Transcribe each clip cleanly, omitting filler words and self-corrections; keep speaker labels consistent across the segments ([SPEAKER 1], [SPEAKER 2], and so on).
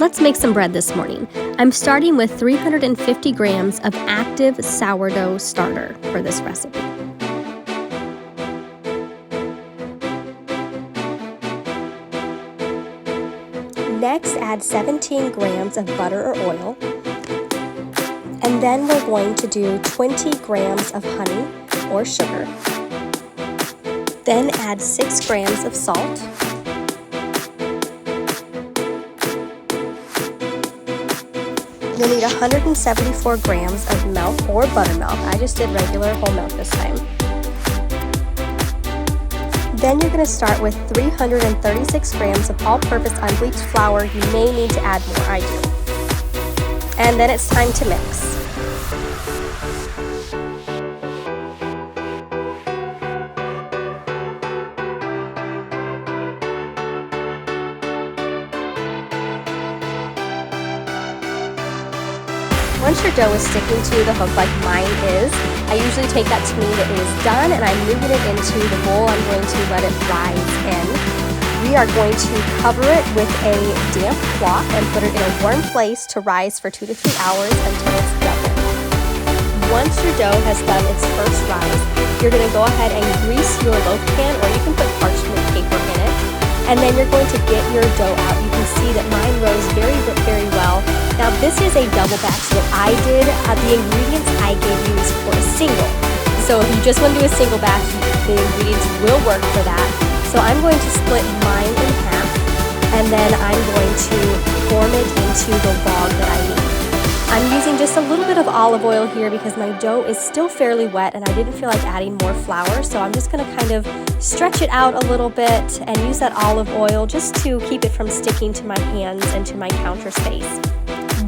[SPEAKER 1] Let's make some bread this morning. I'm starting with 350 grams of active sourdough starter for this recipe. Next, add 17 grams of butter or oil. And then we're going to do 20 grams of honey or sugar. Then add 6 grams of salt. You'll need 174 grams of milk or buttermilk. I just did regular whole milk this time. Then you're going to start with 336 grams of all-purpose unbleached flour. You may need to add more, I do. And then it's time to mix. Once your dough is sticking to the hook like mine is, I usually take that to mean that it is done and I'm moving it into the bowl. I'm going to let it rise in. We are going to cover it with a damp cloth and put it in a warm place to rise for 2 to 3 hours until it's doubled. Once your dough has done its first rise, you're going to go ahead and grease your loaf pan, or you can put parchment paper in it. And then you're going to get your dough out. You can see that mine rose very, very well. Now this is a double batch that I did. The ingredients I gave you is for a single. So if you just want to do a single batch, the ingredients will work for that. So I'm going to split mine in half, and then I'm going to form it into the log that I need. I'm using just a little bit of olive oil here because my dough is still fairly wet and I didn't feel like adding more flour, so I'm just going to kind of stretch it out a little bit and use that olive oil just to keep it from sticking to my hands and to my counter space.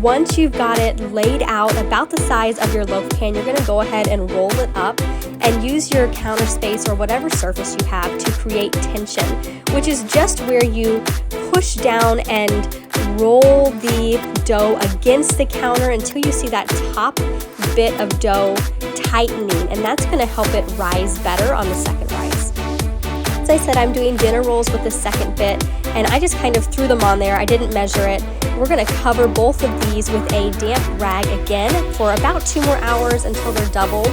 [SPEAKER 1] Once you've got it laid out about the size of your loaf pan, you're going to go ahead and roll it up and use your counter space or whatever surface you have to create tension, which is just where you push down and roll the dough against the counter until you see that top bit of dough tightening, and that's going to help it rise better on the second rise. As I said, I'm doing dinner rolls with the second bit, and I just kind of threw them on there. I didn't measure it. We're going to cover both of these with a damp rag again for about 2 more hours until they're doubled.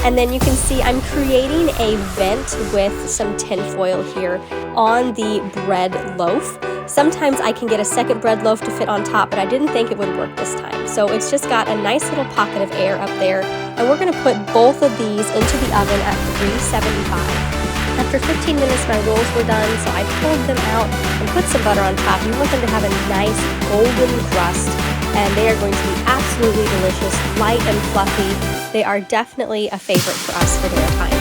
[SPEAKER 1] And then you can see I'm creating a vent with some tin foil here on the bread loaf. Sometimes I can get a second bread loaf to fit on top, but I didn't think it would work this time. So it's just got a nice little pocket of air up there, and we're going to put both of these into the oven at 375. After 15 minutes, my rolls were done, so I pulled them out and put some butter on top. You want them to have a nice golden crust, and they are going to be absolutely delicious, light and fluffy. They are definitely a favorite for us for dinner time.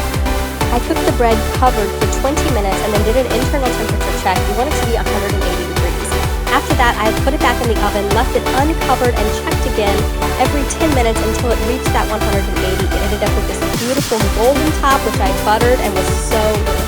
[SPEAKER 1] I cooked the bread covered for 20 minutes and then did an internal temperature check. You want it to be 180 degrees. After that, I put it back in the oven, left it uncovered, and checked again every 10 minutes until it reached that 180. It ended up with this beautiful golden top, which I buttered and was so delicious.